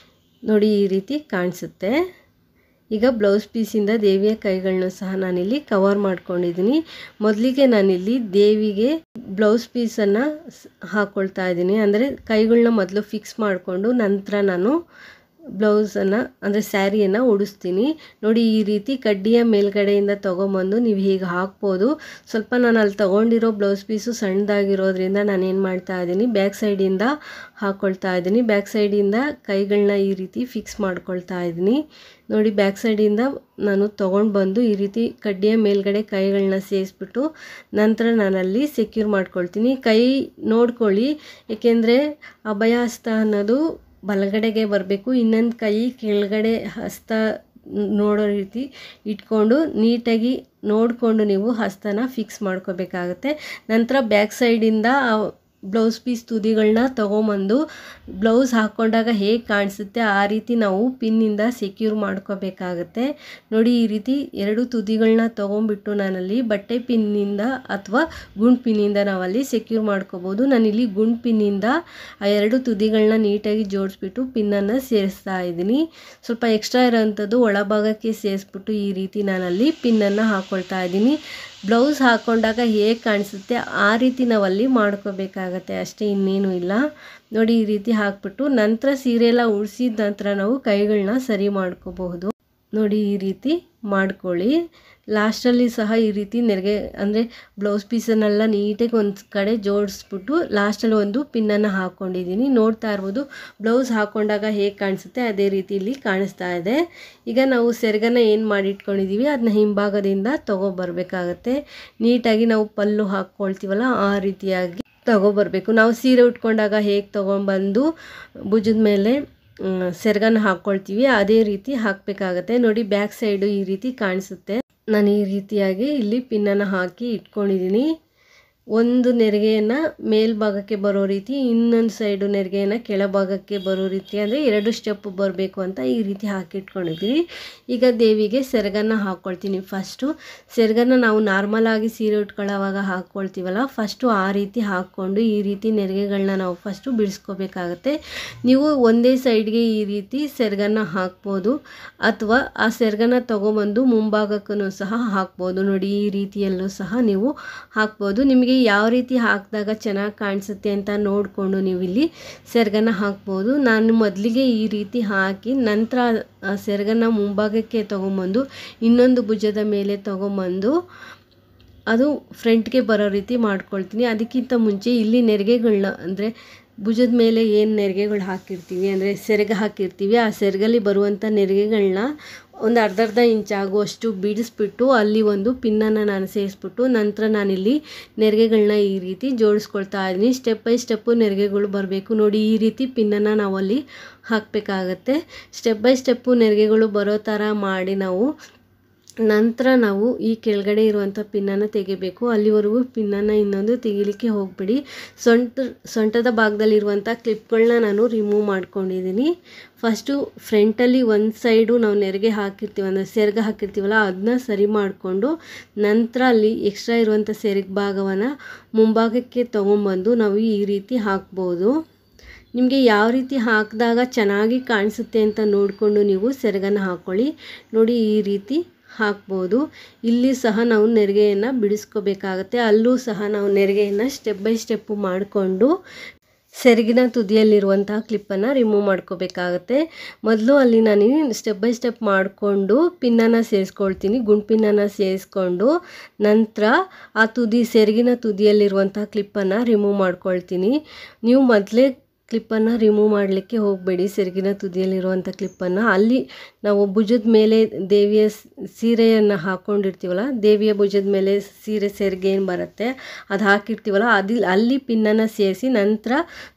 ನೋಡಿ ಈ ರೀತಿ ಕಾಣಿಸುತ್ತೆ. ಈಗ ಬ್ಲೌಸ್ ಪೀಸಿಂದ ದೇವಿಯ ಕೈಗಳನ್ನ ಸಹ ನಾನಿಲ್ಲಿ ಕವರ್ ಮಾಡ್ಕೊಂಡಿದ್ದೀನಿ. ಮೊದಲಿಗೆ ನಾನಿಲ್ಲಿ ದೇವಿಗೆ ಬ್ಲೌಸ್ ಪೀಸನ್ನು ಹಾಕ್ಕೊಳ್ತಾ ಇದ್ದೀನಿ. ಅಂದರೆ ಕೈಗಳನ್ನ ಮೊದಲು ಫಿಕ್ಸ್ ಮಾಡಿಕೊಂಡು ನಂತರ ನಾನು ಬ್ಲೌಸನ್ನು ಅಂದರೆ ಸ್ಯಾರಿಯನ್ನು ಉಡಿಸ್ತೀನಿ. ನೋಡಿ ಈ ರೀತಿ ಕಡ್ಡಿಯ ಮೇಲ್ಗಡೆಯಿಂದ ತೊಗೊಂಬಂದು ನೀವು ಹೀಗೆ ಹಾಕ್ಬೋದು. ಸ್ವಲ್ಪ ನಾನು ಅಲ್ಲಿ ತೊಗೊಂಡಿರೋ ಬ್ಲೌಸ್ ಪೀಸು ಸಣ್ಣದಾಗಿರೋದ್ರಿಂದ ನಾನೇನು ಮಾಡ್ತಾ ಇದ್ದೀನಿ ಬ್ಯಾಕ್ ಸೈಡಿಂದ ಹಾಕ್ಕೊಳ್ತಾ ಇದ್ದೀನಿ. ಬ್ಯಾಕ್ ಸೈಡಿಂದ ಕೈಗಳನ್ನ ಈ ರೀತಿ ಫಿಕ್ಸ್ ಮಾಡ್ಕೊಳ್ತಾ ಇದ್ದೀನಿ. ನೋಡಿ ಬ್ಯಾಕ್ ಸೈಡಿಂದ ನಾನು ತೊಗೊಂಡು ಬಂದು ಈ ರೀತಿ ಕಡ್ಡಿಯ ಮೇಲ್ಗಡೆ ಕೈಗಳನ್ನ ಸೇರಿಸ್ಬಿಟ್ಟು ನಂತರ ನಾನಲ್ಲಿ ಸೆಕ್ಯೂರ್ ಮಾಡ್ಕೊಳ್ತೀನಿ. ಕೈ ನೋಡ್ಕೊಳ್ಳಿ, ಏಕೆಂದರೆ ಅಭಯಹಸ್ತ ಅನ್ನೋದು ಬಲಗಡೆಗೆ ಬರಬೇಕು, ಇನ್ನೊಂದು ಕೈ ಕೆಳಗಡೆ ಹಸ್ತ ನೋಡೋ ರೀತಿ ಇಟ್ಕೊಂಡು ನೀಟಾಗಿ ನೋಡಿಕೊಂಡು ನೀವು ಹಸ್ತನ ಫಿಕ್ಸ್ ಮಾಡ್ಕೋಬೇಕಾಗತ್ತೆ. ನಂತರ ಬ್ಯಾಕ್ ಸೈಡಿಂದ ಬ್ಲೌಸ್ ಪೀಸ್ ತುದಿಗಳನ್ನ ತೊಗೊಂಬಂದು ಬ್ಲೌಸ್ ಹಾಕ್ಕೊಂಡಾಗ ಹೇಗೆ ಕಾಣಿಸುತ್ತೆ ಆ ರೀತಿ ನಾವು ಪಿನ್ನಿಂದ ಸೆಕ್ಯೂರ್ ಮಾಡ್ಕೋಬೇಕಾಗತ್ತೆ. ನೋಡಿ, ಈ ರೀತಿ ಎರಡು ತುದಿಗಳನ್ನ ತೊಗೊಂಬಿಟ್ಟು ನಾನಲ್ಲಿ ಬಟ್ಟೆ ಪಿನ್ನಿಂದ ಅಥವಾ ಗುಂಡು ಪಿನ್ನಿಂದ ನಾವಲ್ಲಿ ಸೆಕ್ಯೂರ್ ಮಾಡ್ಕೋಬೋದು. ನಾನಿಲ್ಲಿ ಗುಂಡು ಪಿನ್ನಿಂದ ಆ ಎರಡು ತುದಿಗಳನ್ನ ನೀಟಾಗಿ ಜೋಡಿಸ್ಬಿಟ್ಟು ಪಿನ್ನನ್ನು ಸೇರಿಸ್ತಾ ಇದ್ದೀನಿ. ಸ್ವಲ್ಪ ಎಕ್ಸ್ಟ್ರಾ ಇರೋವಂಥದ್ದು ಒಳಭಾಗಕ್ಕೆ ಸೇರಿಸ್ಬಿಟ್ಟು ಈ ರೀತಿ ನಾನಲ್ಲಿ ಪಿನ್ನನ್ನು ಹಾಕ್ಕೊಳ್ತಾ ಇದ್ದೀನಿ. ಬ್ಲೌಸ್ ಹಾಕ್ಕೊಂಡಾಗ ಹೇಗೆ ಕಾಣಿಸುತ್ತೆ ಆ ರೀತಿ ನಾವಲ್ಲಿ ಮಾಡ್ಕೋಬೇಕಾಗತ್ತೆ, ಅಷ್ಟೇ, ಇನ್ನೇನು ಇಲ್ಲ. ನೋಡಿ, ಈ ರೀತಿ ಹಾಕ್ಬಿಟ್ಟು ನಂತರ ಸೀರೆ ಎಲ್ಲ ಉಳಿಸಿದ ನಂತರ ನಾವು ಕೈಗಳನ್ನ ಸರಿ ಮಾಡ್ಕೋಬಹುದು. ನೋಡಿ, ಈ ರೀತಿ ಮಾಡ್ಕೊಳ್ಳಿ. ಲಾಸ್ಟಲ್ಲಿ ಸಹ ಈ ರೀತಿ ನೆರಿಗೆ ಅಂದರೆ ಬ್ಲೌಸ್ ಪೀಸನ್ನೆಲ್ಲ ನೀಟಾಗಿ ಒಂದು ಕಡೆ ಜೋಡಿಸ್ಬಿಟ್ಟು ಲಾಸ್ಟಲ್ಲಿ ಒಂದು ಪಿನ್ನನ್ನು ಹಾಕ್ಕೊಂಡಿದ್ದೀನಿ. ನೋಡ್ತಾ ಇರ್ಬೋದು ಬ್ಲೌಸ್ ಹಾಕ್ಕೊಂಡಾಗ ಹೇಗೆ ಕಾಣಿಸುತ್ತೆ ಅದೇ ರೀತಿ ಇಲ್ಲಿ ಕಾಣಿಸ್ತಾ ಇದೆ. ಈಗ ನಾವು ಸೆರಗನ್ನು ಏನು ಮಾಡಿಟ್ಕೊಂಡಿದ್ದೀವಿ ಅದನ್ನ ಹಿಂಭಾಗದಿಂದ ತೊಗೊಬರ್ಬೇಕಾಗತ್ತೆ. ನೀಟಾಗಿ ನಾವು ಪಲ್ಲು ಹಾಕ್ಕೊಳ್ತೀವಲ್ಲ ಆ ರೀತಿಯಾಗಿ ತೊಗೊಬರ್ಬೇಕು. ನಾವು ಸೀರೆ ಉಟ್ಕೊಂಡಾಗ ಹೇಗೆ ತೊಗೊಂಡ್ಬಂದು ಭುಜದ ಮೇಲೆ ಸೆರಗನ್ನ ಹಾಕ್ಕೊಳ್ತೀವಿ ಅದೇ ರೀತಿ ಹಾಕಬೇಕಾಗತ್ತೆ. ನೋಡಿ, ಬ್ಯಾಕ್ ಸೈಡು ಈ ರೀತಿ ಕಾಣಿಸುತ್ತೆ. ನಾನು ಈ ರೀತಿಯಾಗಿ ಇಲ್ಲಿ ಪಿನ್ನನ್ನು ಹಾಕಿ ಇಟ್ಕೊಂಡಿದ್ದೀನಿ. ಒಂದು ನೆರಿಗೆಯನ್ನು ಮೇಲ್ಭಾಗಕ್ಕೆ ಬರೋ ರೀತಿ, ಇನ್ನೊಂದು ಸೈಡು ನೆರಿಗೆಯನ್ನು ಕೆಳಭಾಗಕ್ಕೆ ಬರೋ ರೀತಿ, ಅಂದರೆ 2 ಸ್ಟೆಪ್ ಬರಬೇಕು ಅಂತ ಈ ರೀತಿ ಹಾಕಿಟ್ಕೊಂಡಿದ್ದೀನಿ. ಈಗ ದೇವಿಗೆ ಸೆರಗನ್ನು ಹಾಕ್ಕೊಳ್ತೀನಿ. ಫಸ್ಟು ಸೆರಗನ್ನು ನಾವು ನಾರ್ಮಲಾಗಿ ಸೀರೆ ಉಟ್ಕೊಳ್ಳೋವಾಗ ಹಾಕ್ಕೊಳ್ತೀವಲ್ಲ, ಫಸ್ಟು ಆ ರೀತಿ ಹಾಕ್ಕೊಂಡು ಈ ರೀತಿ ನೆರಿಗೆಗಳನ್ನ ನಾವು ಫಸ್ಟು ಬಿಡಿಸ್ಕೋಬೇಕಾಗತ್ತೆ. ನೀವು ಒಂದೇ ಸೈಡ್ಗೆ ಈ ರೀತಿ ಸೆರಗನ್ನು ಹಾಕ್ಬೋದು ಅಥವಾ ಆ ಸೆರಗನ್ನು ತೊಗೊಂಬಂದು ಮುಂಭಾಗಕ್ಕೂ ಸಹ ಹಾಕ್ಬೋದು. ನೋಡಿ, ಈ ರೀತಿಯಲ್ಲೂ ಸಹ ನೀವು ಹಾಕ್ಬೋದು. ನಿಮಗೆ ಯಾವ ರೀತಿ ಹಾಕಿದಾಗ ಚೆನ್ನಾಗಿ ಕಾಣಿಸುತ್ತೆ ಅಂತ ನೋಡಿಕೊಂಡು ನೀವು ಇಲ್ಲಿ ಸೆರಗನ್ನು ಹಾಕ್ಬೋದು. ನಾನು ಮೊದಲಿಗೆ ಈ ರೀತಿ ಹಾಕಿ ನಂತರ ಆ ಸೆರಗನ್ನು ಮುಂಭಾಗಕ್ಕೆ ತೊಗೊಂಬಂದು ಇನ್ನೊಂದು ಭುಜದ ಮೇಲೆ ತೊಗೊಂಬಂದು ಅದು ಫ್ರಂಟ್ಗೆ ಬರೋ ರೀತಿ ಮಾಡ್ಕೊಳ್ತೀನಿ. ಅದಕ್ಕಿಂತ ಮುಂಚೆ ಇಲ್ಲಿ ನೆರಿಗೆಗಳನ್ನ ಅಂದರೆ ಭುಜದ ಮೇಲೆ ಏನು ನೆರಿಗೆಗಳು ಹಾಕಿರ್ತೀವಿ ಅಂದರೆ ಸೆರಗ ಹಾಕಿರ್ತೀವಿ, ಆ ಸೆರಗಲ್ಲಿ ಬರುವಂಥ ನೆರಿಗೆಗಳನ್ನ ಒಂದು ಅರ್ಧ ಇಂಚ್ ಆಗುವಷ್ಟು ಬಿಡಿಸ್ಬಿಟ್ಟು ಅಲ್ಲಿ ಒಂದು ಪಿನ್ನನ್ನು ನಾನು ಸೇರಿಸ್ಬಿಟ್ಟು ನಂತರ ನಾನಿಲ್ಲಿ ನೆರಿಗೆಗಳನ್ನ ಈ ರೀತಿ ಜೋಡಿಸ್ಕೊಳ್ತಾ ಇದ್ದೀನಿ. ಸ್ಟೆಪ್ ಬೈ ಸ್ಟೆಪ್ಪು ನೆರಿಗೆಗಳು ಬರಬೇಕು. ನೋಡಿ, ಈ ರೀತಿ ಪಿನ್ನನ್ನು ನಾವಲ್ಲಿ ಹಾಕಬೇಕಾಗತ್ತೆ. ಸ್ಟೆಪ್ ಬೈ ಸ್ಟೆಪ್ಪು ನೆರಿಗೆಗಳು ಬರೋ ಥರ ಮಾಡಿ ನಂತರ ನಾವು ಈ ಕೆಳಗಡೆ ಇರುವಂಥ ಪಿನ್ನನ್ನು ತೆಗಿಬೇಕು. ಅಲ್ಲಿವರೆಗೂ ಪಿನ್ನನ್ನು ಇನ್ನೊಂದು ತೆಗಿಲಿಕ್ಕೆ ಹೋಗಬೇಡಿ. ಸೊಂಟದ ಭಾಗದಲ್ಲಿರುವಂಥ ಕ್ಲಿಪ್ಗಳನ್ನ ನಾನು ರಿಮೂವ್ ಮಾಡ್ಕೊಂಡಿದ್ದೀನಿ. ಫಸ್ಟು ಫ್ರಂಟಲ್ಲಿ ಒಂದು ಸೈಡು ನಾವು ನೆರಿಗೆ ಹಾಕಿರ್ತೀವಿ ಅಂದರೆ ಸೆರಗ ಹಾಕಿರ್ತೀವಲ್ಲ ಅದನ್ನ ಸರಿ ಮಾಡಿಕೊಂಡು ನಂತರ ಅಲ್ಲಿ ಎಕ್ಸ್ಟ್ರಾ ಇರುವಂಥ ಸೆರಗ ಭಾಗವನ್ನು ಮುಂಭಾಗಕ್ಕೆ ತೊಗೊಂಬಂದು ನಾವು ಈ ರೀತಿ ಹಾಕ್ಬೋದು. ನಿಮಗೆ ಯಾವ ರೀತಿ ಹಾಕಿದಾಗ ಚೆನ್ನಾಗಿ ಕಾಣಿಸುತ್ತೆ ಅಂತ ನೋಡಿಕೊಂಡು ನೀವು ಸೆರಗನ್ನು ಹಾಕ್ಕೊಳ್ಳಿ. ನೋಡಿ, ಈ ರೀತಿ ಹಾಕ್ಬೋದು. ಇಲ್ಲಿ ಸಹ ನಾವು ನೆರಿಗೆಯನ್ನು ಬಿಡಿಸ್ಕೋಬೇಕಾಗತ್ತೆ. ಅಲ್ಲೂ ಸಹ ನಾವು ನೆರಿಗೆಯನ್ನು ಸ್ಟೆಪ್ ಬೈ ಸ್ಟೆಪ್ಪು ಮಾಡಿಕೊಂಡು ಸೆರಗಿನ ತುದಿಯಲ್ಲಿರುವಂತಹ ಕ್ಲಿಪ್ಪನ್ನು ರಿಮೂವ್ ಮಾಡ್ಕೋಬೇಕಾಗತ್ತೆ. ಮೊದಲು ಅಲ್ಲಿ ನಾನು ಸ್ಟೆಪ್ ಬೈ ಸ್ಟೆಪ್ ಮಾಡಿಕೊಂಡು ಪಿನ್ನನ್ನು ಸೇರಿಸ್ಕೊಳ್ತೀನಿ. ಗುಂಡು ಪಿನ್ನನ್ನು ಸೇರಿಸ್ಕೊಂಡು ನಂತರ ಆ ಸೆರಗಿನ ತುದಿಯಲ್ಲಿರುವಂತಹ ಕ್ಲಿಪ್ಪನ್ನು ರಿಮೂವ್ ಮಾಡ್ಕೊಳ್ತೀನಿ. ನೀವು ಮೊದಲೇ ಕ್ಲಿಪ್ಪನ್ನು ರಿಮೂವ್ ಮಾಡಲಿಕ್ಕೆ ಹೋಗಬೇಡಿ. ಸೆರಗಿನ ತುದಿಯಲ್ಲಿರುವಂಥ ಕ್ಲಿಪ್ಪನ್ನು ಅಲ್ಲಿ ನಾವು ಭುಜದ ಮೇಲೆ ದೇವಿಯ ಸೀರೆಯನ್ನು ಹಾಕ್ಕೊಂಡಿರ್ತೀವಲ್ಲ, ದೇವಿಯ ಭುಜದ ಮೇಲೆ ಸೆರಗೆ ಏನು ಬರುತ್ತೆ ಅದು ಹಾಕಿರ್ತೀವಲ್ಲ ಅಲ್ಲಿ ಪಿನ್ನನ್ನು ಸೇರಿಸಿ ನಂತರ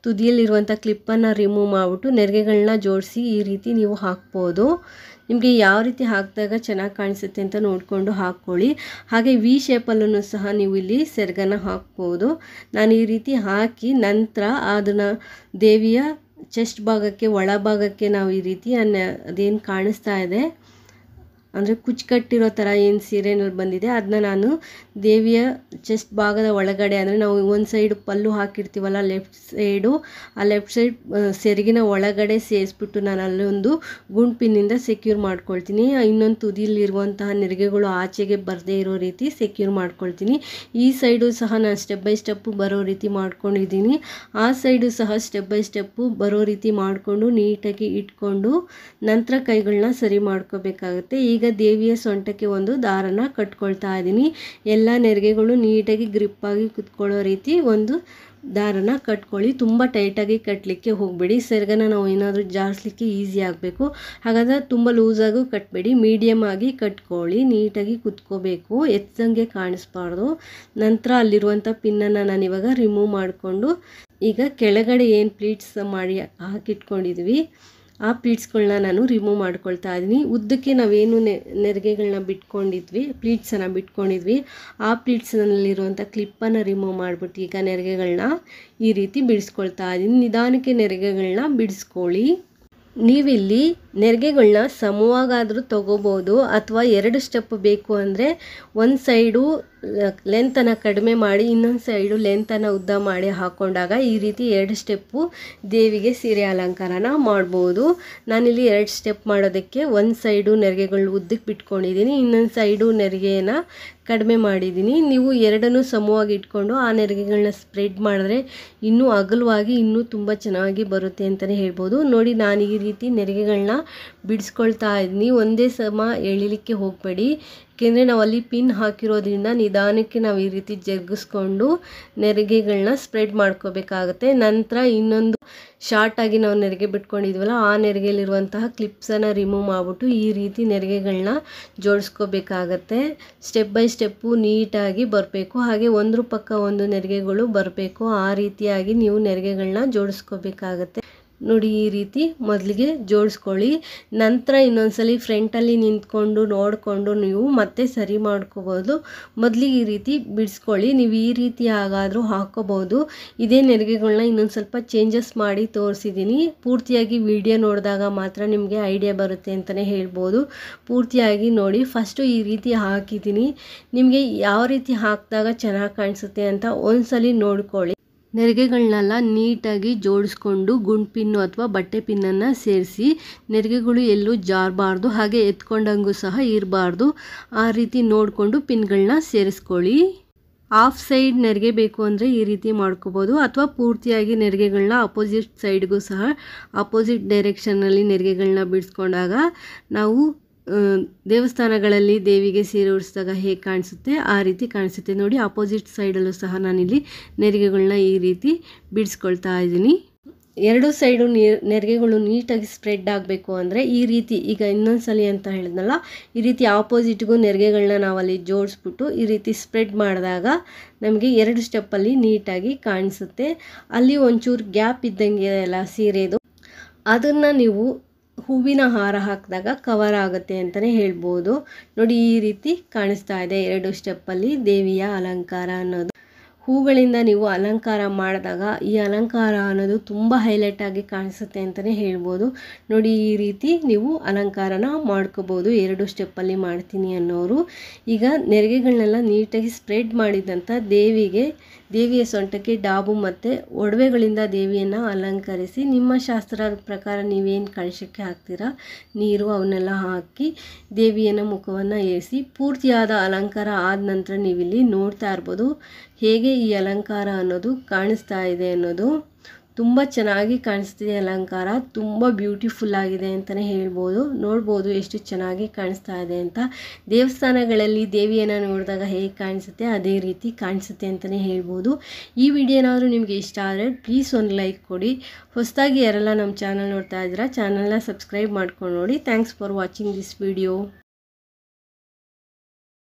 ತುದಿಯಲ್ಲಿರುವಂಥ ಕ್ಲಿಪ್ಪನ್ನು ರಿಮೂವ್ ಮಾಡಿಬಿಟ್ಟು ನೆರಿಗೆಗಳನ್ನ ಜೋಡಿಸಿ ಈ ರೀತಿ ನೀವು ಹಾಕ್ಬೋದು. ನಿಮಗೆ ಯಾವ ರೀತಿ ಹಾಕಿದಾಗ ಚೆನ್ನಾಗಿ ಕಾಣಿಸುತ್ತೆ ಅಂತ ನೋಡಿಕೊಂಡು ಹಾಕ್ಕೊಳ್ಳಿ. ಹಾಗೆ ವಿ ಶೇಪಲ್ಲೂ ಸಹ ನೀವು ಇಲ್ಲಿ ಸೆರಗನ್ನು ಹಾಕ್ಬೋದು. ನಾನು ಈ ರೀತಿ ಹಾಕಿ ನಂತರ ಅದನ್ನು ದೇವಿಯ ಚೆಸ್ಟ್ ಭಾಗಕ್ಕೆ ಒಳಭಾಗಕ್ಕೆ ನಾವು ಈ ರೀತಿ ಅದೇನು ಕಾಣಿಸ್ತಾ ಇದೆ ಅಂದರೆ ಕುಚ್ಚುಕಟ್ಟಿರೋ ಥರ ಏನು ಸೀರೆನಲ್ಲಿ ಬಂದಿದೆ ಅದನ್ನ ನಾನು ದೇವಿಯ ಚೆಸ್ಟ್ ಭಾಗದ ಒಳಗಡೆ ಅಂದರೆ ನಾವು ಒಂದು ಸೈಡು ಪಲ್ಲು ಹಾಕಿರ್ತೀವಲ್ಲ ಲೆಫ್ಟ್ ಸೈಡು, ಆ ಲೆಫ್ಟ್ ಸೈಡ್ ಸೆರಗಿನ ಒಳಗಡೆ ಸೇರಿಸ್ಬಿಟ್ಟು ನಾನು ಅಲ್ಲೊಂದು ಗುಂಡು ಪಿನ್ನಿಂದ ಸೆಕ್ಯೂರ್ ಮಾಡ್ಕೊಳ್ತೀನಿ. ಇನ್ನೊಂದು ತುದಿಯಲ್ಲಿರುವಂತಹ ನೆರಿಗೆಗಳು ಆಚೆಗೆ ಬರದೇ ಇರೋ ರೀತಿ ಸೆಕ್ಯೂರ್ ಮಾಡ್ಕೊಳ್ತೀನಿ. ಈ ಸೈಡು ಸಹ ನಾನು ಸ್ಟೆಪ್ ಬೈ ಸ್ಟೆಪ್ಪು ಬರೋ ರೀತಿ ಮಾಡ್ಕೊಂಡಿದ್ದೀನಿ. ಆ ಸೈಡು ಸಹ ಸ್ಟೆಪ್ ಬೈ ಸ್ಟೆಪ್ಪು ಬರೋ ರೀತಿ ಮಾಡಿಕೊಂಡು ನೀಟಾಗಿ ಇಟ್ಕೊಂಡು ನಂತರ ಕೈಗಳನ್ನ ಸರಿ ಮಾಡ್ಕೋಬೇಕಾಗುತ್ತೆ. ಈಗ ದೇವಿಯ ಸೊಂಟಕ್ಕೆ ಒಂದು ದಾರನ ಕಟ್ಕೊಳ್ತಾ ಇದ್ದೀನಿ. ಎಲ್ಲ ನೆರಿಗೆಗಳು ನೀಟಾಗಿ ಗ್ರಿಪ್ಪಾಗಿ ಕುತ್ಕೊಳ್ಳೋ ರೀತಿ ಒಂದು ದಾರನ ಕಟ್ಕೊಳ್ಳಿ. ತುಂಬ ಟೈಟಾಗಿ ಕಟ್ಟಲಿಕ್ಕೆ ಹೋಗಬೇಡಿ. ಸೆರಗನ ನಾವು ಏನಾದರೂ ಜಾರಿಸ್ಲಿಕ್ಕೆ ಈಸಿ ಆಗಬೇಕು. ಹಾಗಾದರೆ ತುಂಬ ಲೂಸಾಗೂ ಕಟ್ಟಬೇಡಿ, ಮೀಡಿಯಮ್ ಆಗಿ ಕಟ್ಕೊಳ್ಳಿ. ನೀಟಾಗಿ ಕುತ್ಕೋಬೇಕು, ಎತ್ತಂಗೆ ಕಾಣಿಸ್ಬಾರ್ದು. ನಂತರ ಅಲ್ಲಿರುವಂಥ ಪಿನ್ನನ್ನು ನಾನು ಇವಾಗ ರಿಮೂವ್ ಮಾಡಿಕೊಂಡು ಈಗ ಕೆಳಗಡೆ ಏನು ಪ್ಲೀಟ್ಸ್ ಮಾಡಿ ಹಾಕಿಟ್ಕೊಂಡಿದ್ವಿ ಆ ಪ್ಲೀಟ್ಸ್ಗಳನ್ನ ನಾನು ರಿಮೂವ್ ಮಾಡ್ಕೊಳ್ತಾ ಇದ್ದೀನಿ. ಉದ್ದಕ್ಕೆ ನಾವೇನು ನೆರಿಗೆಗಳನ್ನ ಬಿಟ್ಕೊಂಡಿದ್ವಿ, ಪ್ಲೀಟ್ಸನ್ನು ಬಿಟ್ಕೊಂಡಿದ್ವಿ, ಆ ಪ್ಲೀಟ್ಸ್ನಲ್ಲಿರುವಂಥ ಕ್ಲಿಪ್ಪನ್ನು ರಿಮೂವ್ ಮಾಡಿಬಿಟ್ಟು ಈಗ ನೆರಿಗೆಗಳನ್ನ ಈ ರೀತಿ ಬಿಡಿಸ್ಕೊಳ್ತಾ ಇದ್ದೀನಿ. ನಿಧಾನಕ್ಕೆ ನೆರಿಗೆಗಳನ್ನ ಬಿಡಿಸ್ಕೊಳ್ಳಿ. ನೀವಿಲ್ಲಿ ನೆರಿಗೆಗಳನ್ನ ಸಮವಾಗಾದರೂ ತೊಗೋಬೋದು, ಅಥವಾ 2 ಸ್ಟೆಪ್ ಬೇಕು ಅಂದರೆ ಒಂದು ಸೈಡು ಲೆಂತನ್ನು ಕಡಿಮೆ ಮಾಡಿ ಇನ್ನೊಂದು ಸೈಡು ಲೆಂತನ್ನು ಉದ್ದ ಮಾಡಿ ಹಾಕ್ಕೊಂಡಾಗ ಈ ರೀತಿ 2 ಸ್ಟೆಪ್ಪು ದೇವಿಗೆ ಸೀರೆ ಅಲಂಕಾರನ ಮಾಡ್ಬೋದು. ನಾನಿಲ್ಲಿ 2 ಸ್ಟೆಪ್ ಮಾಡೋದಕ್ಕೆ ಒಂದು ಸೈಡು ನೆರಿಗೆಗಳು ಉದ್ದಕ್ಕೆ ಬಿಟ್ಕೊಂಡಿದ್ದೀನಿ, ಇನ್ನೊಂದು ಸೈಡು ನೆರಿಗೆಯನ್ನು ಕಡಿಮೆ ಮಾಡಿದ್ದೀನಿ. ನೀವು ಎರಡನ್ನೂ ಸಮವಾಗಿ ಇಟ್ಕೊಂಡು ಆ ನೆರಿಗೆಗಳನ್ನ ಸ್ಪ್ರೆಡ್ ಮಾಡಿದ್ರೆ ಇನ್ನೂ ಅಗಲವಾಗಿ ಇನ್ನೂ ತುಂಬ ಚೆನ್ನಾಗಿ ಬರುತ್ತೆ ಅಂತಲೇ ಹೇಳ್ಬೋದು. ನೋಡಿ, ನಾನು ಈ ರೀತಿ ನೆರಿಗೆಗಳನ್ನ ಬಿಡಿಸ್ಕೊಳ್ತಾ ಇದ್ದೀನಿ. ಒಂದೇ ಸಮ ಎಳಿಲಿಕ್ಕೆ ಹೋಗಬೇಡಿ, ಏಕೆಂದರೆ ನಾವು ಅಲ್ಲಿ ಪಿನ್ ಹಾಕಿರೋದ್ರಿಂದ ನಿಧಾನಕ್ಕೆ ನಾವು ಈ ರೀತಿ ಜಗ್ಗಿಸ್ಕೊಂಡು ನೆರಿಗೆಗಳನ್ನ ಸ್ಪ್ರೆಡ್ ಮಾಡ್ಕೋಬೇಕಾಗತ್ತೆ. ನಂತರ ಇನ್ನೊಂದು ಶಾರ್ಟಾಗಿ ನಾವು ನೆರಿಗೆ ಬಿಟ್ಕೊಂಡಿದ್ವಲ್ಲ ಆ ನೆರಿಗೆಯಲ್ಲಿರುವಂತಹ ಕ್ಲಿಪ್ಸನ್ನು ರಿಮೂವ್ ಮಾಡಿಬಿಟ್ಟು ಈ ರೀತಿ ನೆರಿಗೆಗಳನ್ನ ಜೋಡಿಸ್ಕೋಬೇಕಾಗತ್ತೆ. ಸ್ಟೆಪ್ ಬೈ ಸ್ಟೆಪ್ಪು ನೀಟಾಗಿ ಬರಬೇಕು, ಹಾಗೆ ಒಂದ್ರ ಪಕ್ಕ ಒಂದು ನೆರಿಗೆಗಳು ಬರಬೇಕು. ಆ ರೀತಿಯಾಗಿ ನೀವು ನೆರಿಗೆಗಳನ್ನ ಜೋಡಿಸ್ಕೋಬೇಕಾಗತ್ತೆ. ನೋಡಿ, ಈ ರೀತಿ ಮೊದಲಿಗೆ ಜೋಡಿಸ್ಕೊಳ್ಳಿ. ನಂತರ ಇನ್ನೊಂದ್ಸಲಿ ಫ್ರಂಟಲ್ಲಿ ನಿಂತ್ಕೊಂಡು ನೋಡಿಕೊಂಡು ನೀವು ಮತ್ತೆ ಸರಿ ಮಾಡ್ಕೋಬೋದು. ಮೊದಲಿಗೆ ಈ ರೀತಿ ಬಿಡಿಸ್ಕೊಳ್ಳಿ. ನೀವು ಈ ರೀತಿ ಆಗಾದರೂ ಹಾಕ್ಕೋಬೋದು. ಇದೇ ನೆರಿಗೆಗಳನ್ನ ಇನ್ನೊಂದು ಸ್ವಲ್ಪ ಚೇಂಜಸ್ ಮಾಡಿ ತೋರಿಸಿದ್ದೀನಿ. ಪೂರ್ತಿಯಾಗಿ ವಿಡಿಯೋ ನೋಡಿದಾಗ ಮಾತ್ರ ನಿಮಗೆ ಐಡಿಯಾ ಬರುತ್ತೆ ಅಂತಲೇ ಹೇಳ್ಬೋದು. ಪೂರ್ತಿಯಾಗಿ ನೋಡಿ. ಫಸ್ಟು ಈ ರೀತಿ ಹಾಕಿದ್ದೀನಿ. ನಿಮಗೆ ಯಾವ ರೀತಿ ಹಾಕಿದಾಗ ಚೆನ್ನಾಗಿ ಕಾಣಿಸುತ್ತೆ ಅಂತ ಒಂದ್ಸಲಿ ನೋಡ್ಕೊಳ್ಳಿ. ನೆರಿಗೆಗಳನ್ನೆಲ್ಲ ನೀಟಾಗಿ ಜೋಡಿಸ್ಕೊಂಡು ಗುಂಡು ಪಿನ್ನು ಅಥವಾ ಬಟ್ಟೆ ಪಿನ್ನನ್ನು ಸೇರಿಸಿ, ನೆರಿಗೆಗಳು ಎಲ್ಲೂ ಜಾರಬಾರ್ದು, ಹಾಗೆ ಎತ್ಕೊಂಡಂಗೂ ಸಹ ಇರಬಾರ್ದು. ಆ ರೀತಿ ನೋಡಿಕೊಂಡು ಪಿನ್ಗಳನ್ನ ಸೇರಿಸ್ಕೊಳ್ಳಿ. ಹಾಫ್ ಸೈಡ್ ನೆರಿಗೆ ಬೇಕು ಅಂದರೆ ಈ ರೀತಿ ಮಾಡ್ಕೋಬೋದು, ಅಥವಾ ಪೂರ್ತಿಯಾಗಿ ನೆರಿಗೆಗಳನ್ನ ಅಪೋಸಿಟ್ ಸೈಡ್ಗೂ ಸಹ ಅಪೋಸಿಟ್ ಡೈರೆಕ್ಷನ್ನಲ್ಲಿ ನೆರಿಗೆಗಳನ್ನ ಬಿಡಿಸ್ಕೊಂಡಾಗ ನಾವು ದೇವಸ್ಥಾನಗಳಲ್ಲಿ ದೇವಿಗೆ ಸೀರೆ ಉಡಿಸಿದಾಗ ಹೇಗೆ ಕಾಣಿಸುತ್ತೆ ಆ ರೀತಿ ಕಾಣಿಸುತ್ತೆ. ನೋಡಿ, ಅಪೋಸಿಟ್ ಸೈಡಲ್ಲೂ ಸಹ ನಾನಿಲ್ಲಿ ನೆರಿಗೆಗಳನ್ನ ಈ ರೀತಿ ಬಿಡಿಸ್ಕೊಳ್ತಾ ಇದ್ದೀನಿ. 2 ಸೈಡು ನೆರಿಗೆಗಳು ನೀಟಾಗಿ ಸ್ಪ್ರೆಡ್ ಆಗಬೇಕು ಅಂದರೆ ಈ ರೀತಿ, ಈಗ ಇನ್ನೊಂದ್ಸಲಿ ಅಂತ ಹೇಳಿದ್ನಲ್ಲ, ಈ ರೀತಿ ಆಪೋಸಿಟ್ಗೂ ನೆರಿಗೆಗಳನ್ನ ನಾವಲ್ಲಿ ಜೋಡಿಸ್ಬಿಟ್ಟು ಈ ರೀತಿ ಸ್ಪ್ರೆಡ್ ಮಾಡಿದಾಗ ನಮಗೆ 2 ಸ್ಟೆಪ್ಪಲ್ಲಿ ನೀಟಾಗಿ ಕಾಣಿಸುತ್ತೆ. ಅಲ್ಲಿ ಒಂಚೂರು ಗ್ಯಾಪ್ ಇದ್ದಂಗೆ ಅಲ್ಲ ಸೀರೆದು, ಅದನ್ನು ನೀವು ಹೂವಿನ ಹಾರ ಹಾಕಿದಾಗ ಕವರ್ ಆಗುತ್ತೆ ಅಂತಲೇ ಹೇಳ್ಬೋದು. ನೋಡಿ, ಈ ರೀತಿ ಕಾಣಿಸ್ತಾ ಇದೆ 2 ಸ್ಟೆಪ್ಪಲ್ಲಿ ದೇವಿಯ ಅಲಂಕಾರ ಅನ್ನೋದು. ಹೂಗಳಿಂದ ನೀವು ಅಲಂಕಾರ ಮಾಡಿದಾಗ ಈ ಅಲಂಕಾರ ಅನ್ನೋದು ತುಂಬ ಹೈಲೈಟಾಗಿ ಕಾಣಿಸುತ್ತೆ ಅಂತಲೇ ಹೇಳ್ಬೋದು. ನೋಡಿ, ಈ ರೀತಿ ನೀವು ಅಲಂಕಾರನ ಮಾಡ್ಕೋಬೋದು 2 ಸ್ಟೆಪ್ಪಲ್ಲಿ ಮಾಡ್ತೀನಿ ಅನ್ನೋರು. ಈಗ ನೆರಿಗೆಗಳನ್ನೆಲ್ಲ ನೀಟಾಗಿ ಸ್ಪ್ರೆಡ್ ಮಾಡಿದಂಥ ದೇವಿಯ ಸೊಂಟಕ್ಕೆ ಡಾಬು ಮತ್ತು ಒಡವೆಗಳಿಂದ ದೇವಿಯನ್ನು ಅಲಂಕರಿಸಿ, ನಿಮ್ಮ ಶಾಸ್ತ್ರದ ಪ್ರಕಾರ ನೀವೇನು ಕಳಶಕ್ಕೆ ಹಾಕ್ತೀರಾ ನೀರು ಅವನ್ನೆಲ್ಲ ಹಾಕಿ ದೇವಿಯನ್ನು ಮುಖವನ್ನು ಏರಿಸಿ ಪೂರ್ತಿಯಾದ ಅಲಂಕಾರ ಆದ ನಂತರ ನೀವಿಲ್ಲಿ ನೋಡ್ತಾ ಇರ್ಬೋದು ಹೇಗೆ ಈ ಅಲಂಕಾರ ಅನ್ನೋದು ಕಾಣಿಸ್ತಾ ಇದೆ ಅನ್ನೋದು. ತುಂಬ ಚೆನ್ನಾಗಿ ಕಾಣಿಸ್ತಿದೆ ಅಲಂಕಾರ, ತುಂಬ ಬ್ಯೂಟಿಫುಲ್ ಆಗಿದೆ ಅಂತಲೇ ಹೇಳ್ಬೋದು. ನೋಡ್ಬೋದು ಎಷ್ಟು ಚೆನ್ನಾಗಿ ಕಾಣಿಸ್ತಾ ಇದೆ ಅಂತ. ದೇವಸ್ಥಾನಗಳಲ್ಲಿ ದೇವಿಯನ್ನು ನೋಡಿದಾಗ ಹೇಗೆ ಕಾಣಿಸುತ್ತೆ ಅದೇ ರೀತಿ ಕಾಣಿಸುತ್ತೆ ಅಂತಲೇ ಹೇಳ್ಬೋದು. ಈ ವಿಡಿಯೋ ಏನಾದರೂ ನಿಮಗೆ ಇಷ್ಟ ಆದರೆ ಪ್ಲೀಸ್ ಒಂದು ಲೈಕ್ ಕೊಡಿ. ಹೊಸದಾಗಿ ಯಾರೆಲ್ಲ ನಮ್ಮ ಚಾನಲ್ ನೋಡ್ತಾ ಇದ್ದೀರಾ ಚಾನಲ್ನ ಸಬ್ಸ್ಕ್ರೈಬ್ ಮಾಡ್ಕೊಂಡು ನೋಡಿ. Thanks for watching this video.